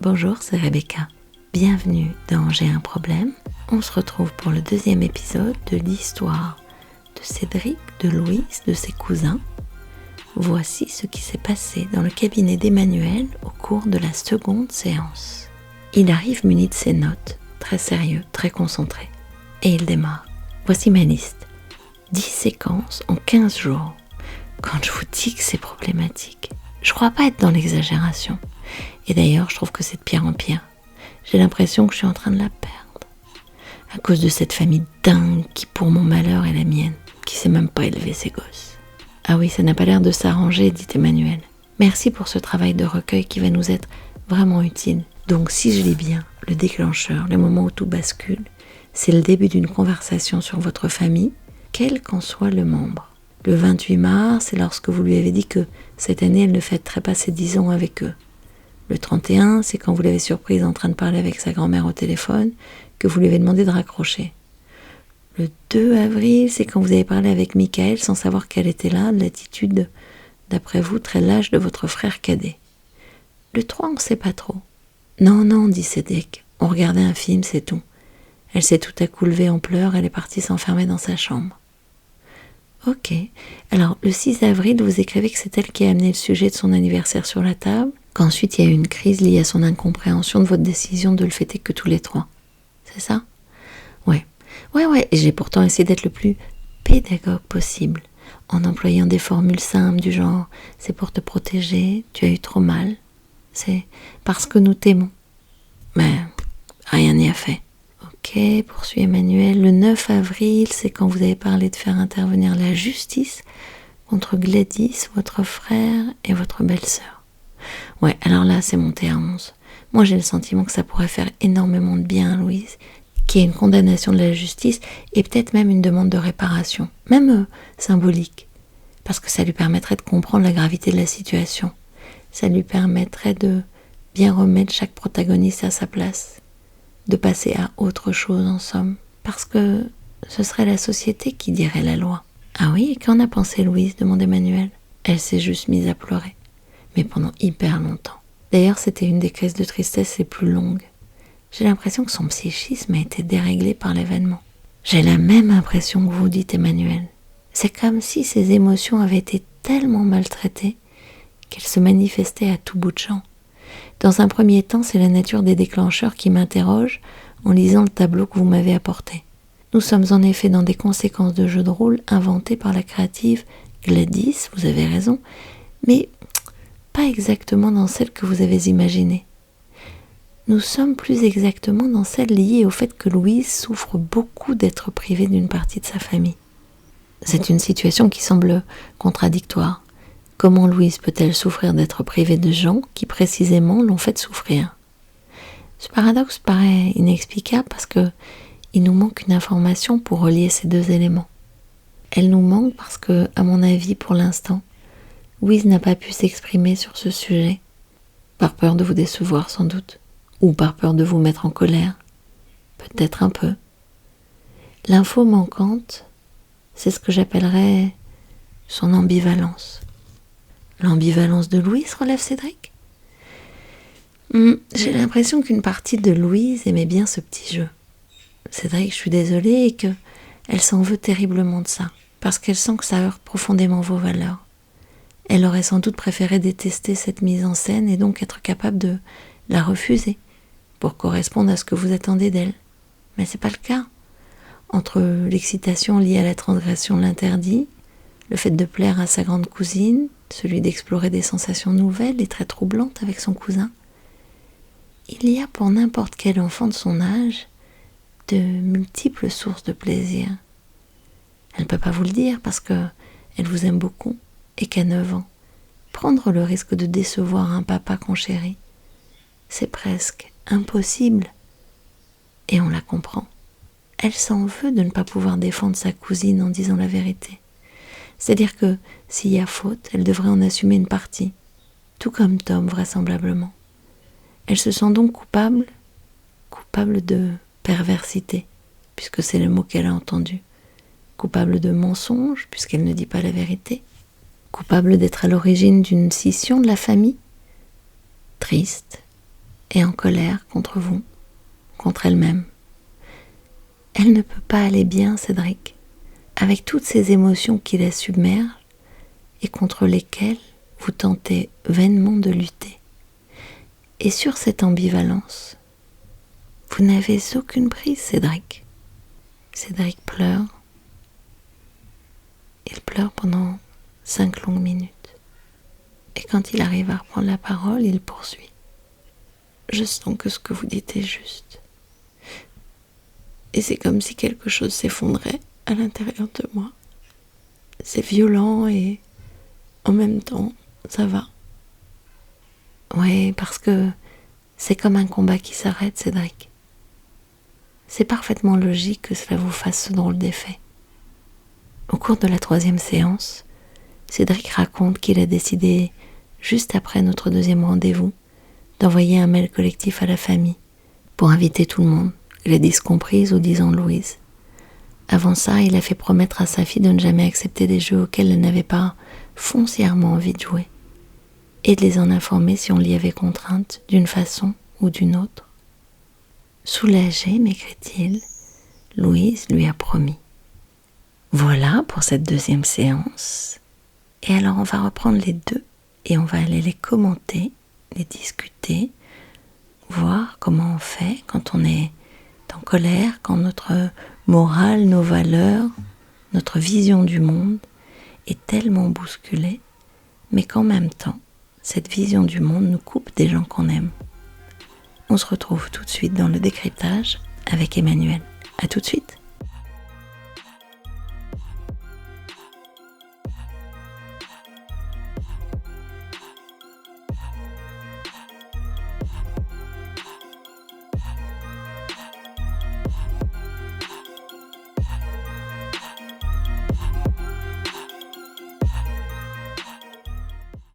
Bonjour, c'est Rebecca. Bienvenue dans J'ai un problème. On se retrouve pour le deuxième épisode de l'histoire de Cédric, de Louise, de ses cousins. Voici ce qui s'est passé dans le cabinet d'Emmanuel au cours de la seconde séance. Il arrive muni de ses notes, très sérieux, très concentré. Et il démarre. Voici ma liste. 10 séquences en 15 jours. Quand je vous dis que c'est problématique, je crois pas être dans l'exagération. Et d'ailleurs, je trouve que c'est de pire en pire. J'ai l'impression que je suis en train de la perdre. À cause de cette famille dingue qui, pour mon malheur, est la mienne, qui sait même pas élever ses gosses. Ah oui, ça n'a pas l'air de s'arranger, dit Emmanuel. Merci pour ce travail de recueil qui va nous être vraiment utile. Donc, si je lis bien, le déclencheur, le moment où tout bascule, c'est le début d'une conversation sur votre famille, quel qu'en soit le membre. Le 28 mars, c'est lorsque vous lui avez dit que cette année, elle ne fêterait pas ses 10 ans avec eux. Le 31, c'est quand vous l'avez surprise en train de parler avec sa grand-mère au téléphone, que vous lui avez demandé de raccrocher. Le 2 avril, c'est quand vous avez parlé avec Michael sans savoir qu'elle était là, de l'attitude, d'après vous, très lâche de votre frère cadet. Le 3, on ne sait pas trop. Non, dit Cédric, on regardait un film, c'est tout. Elle s'est tout à coup levée en pleurs, elle est partie s'enfermer dans sa chambre. Ok, alors le 6 avril, vous écrivez que c'est elle qui a amené le sujet de son anniversaire sur la table, qu'ensuite il y a eu une crise liée à son incompréhension de votre décision de le fêter que tous les 3. C'est ça ? Ouais, et j'ai pourtant essayé d'être le plus pédagogue possible, en employant des formules simples du genre « c'est pour te protéger, tu as eu trop mal, c'est parce que nous t'aimons ». Mais rien n'y a fait. Ok, poursuit Emmanuel, le 9 avril, c'est quand vous avez parlé de faire intervenir la justice contre Gladys, votre frère et votre belle-sœur. Ouais, alors là, c'est monté à 11. Moi, j'ai le sentiment que ça pourrait faire énormément de bien à Louise, qu'il y ait une condamnation de la justice et peut-être même une demande de réparation, même symbolique, parce que ça lui permettrait de comprendre la gravité de la situation. Ça lui permettrait de bien remettre chaque protagoniste à sa place, de passer à autre chose en somme, parce que ce serait la société qui dirait la loi. Ah oui, et qu'en a pensé Louise ? Demande Emmanuel. Elle s'est juste mise à pleurer, mais pendant hyper longtemps. D'ailleurs, c'était une des crises de tristesse les plus longues. J'ai l'impression que son psychisme a été déréglé par l'événement. J'ai la même impression que vous, dit Emmanuel. C'est comme si ses émotions avaient été tellement maltraitées qu'elles se manifestaient à tout bout de champ. Dans un premier temps, c'est la nature des déclencheurs qui m'interroge en lisant le tableau que vous m'avez apporté. Nous sommes en effet dans des conséquences de jeu de rôle inventées par la créative Gladys, vous avez raison, mais pas exactement dans celles que vous avez imaginées. Nous sommes plus exactement dans celles liées au fait que Louise souffre beaucoup d'être privée d'une partie de sa famille. C'est une situation qui semble contradictoire. Comment Louise peut-elle souffrir d'être privée de gens qui précisément l'ont fait souffrir ? Ce paradoxe paraît inexplicable parce que il nous manque une information pour relier ces deux éléments. Elle nous manque parce que, à mon avis, pour l'instant, Louise n'a pas pu s'exprimer sur ce sujet, par peur de vous décevoir sans doute, ou par peur de vous mettre en colère, peut-être un peu. L'info manquante, c'est ce que j'appellerais son ambivalence. L'ambivalence de Louise, relève Cédric ? J'ai l'impression qu'une partie de Louise aimait bien ce petit jeu. Cédric, je suis désolée, et qu'elle s'en veut terriblement de ça, parce qu'elle sent que ça heurte profondément vos valeurs. Elle aurait sans doute préféré détester cette mise en scène et donc être capable de la refuser pour correspondre à ce que vous attendez d'elle. Mais c'est pas le cas. Entre l'excitation liée à la transgression de l'interdit, le fait de plaire à sa grande cousine, celui d'explorer des sensations nouvelles et très troublantes avec son cousin, il y a pour n'importe quel enfant de son âge de multiples sources de plaisir. Elle ne peut pas vous le dire parce qu'elle vous aime beaucoup et qu'à 9 ans, prendre le risque de décevoir un papa qu'on chérit, c'est presque impossible. Et on la comprend. Elle s'en veut de ne pas pouvoir défendre sa cousine en disant la vérité. C'est-à-dire que s'il y a faute, elle devrait en assumer une partie, tout comme Tom vraisemblablement. Elle se sent donc coupable de perversité, puisque c'est le mot qu'elle a entendu, coupable de mensonge, puisqu'elle ne dit pas la vérité, coupable d'être à l'origine d'une scission de la famille, triste, est en colère contre vous, contre elle-même. Elle ne peut pas aller bien, Cédric, avec toutes ces émotions qui la submergent et contre lesquelles vous tentez vainement de lutter. Et sur cette ambivalence, vous n'avez aucune prise, Cédric. Cédric pleure. Il pleure pendant 5 longues minutes. Et quand il arrive à reprendre la parole, il poursuit. Je sens que ce que vous dites est juste. Et c'est comme si quelque chose s'effondrait à l'intérieur de moi. C'est violent et en même temps, ça va. Oui, parce que c'est comme un combat qui s'arrête, Cédric. C'est parfaitement logique que cela vous fasse ce drôle d'effet. Au cours de la 3e séance, Cédric raconte qu'il a décidé, juste après notre 2e rendez-vous, d'envoyer un mail collectif à la famille pour inviter tout le monde, Gladys comprise ou disant Louise. Avant ça, il a fait promettre à sa fille de ne jamais accepter des jeux auxquels elle n'avait pas foncièrement envie de jouer et de les en informer si on l'y avait contrainte d'une façon ou d'une autre. Soulagée, m'écrit-il, Louise lui a promis. Voilà pour cette 2e séance. Et alors on va reprendre les 2 et on va aller les commenter, les discuter, voir comment on fait quand on est en colère, quand notre morale, nos valeurs, notre vision du monde est tellement bousculée, mais qu'en même temps, cette vision du monde nous coupe des gens qu'on aime. On se retrouve tout de suite dans le décryptage avec Emmanuel. À tout de suite.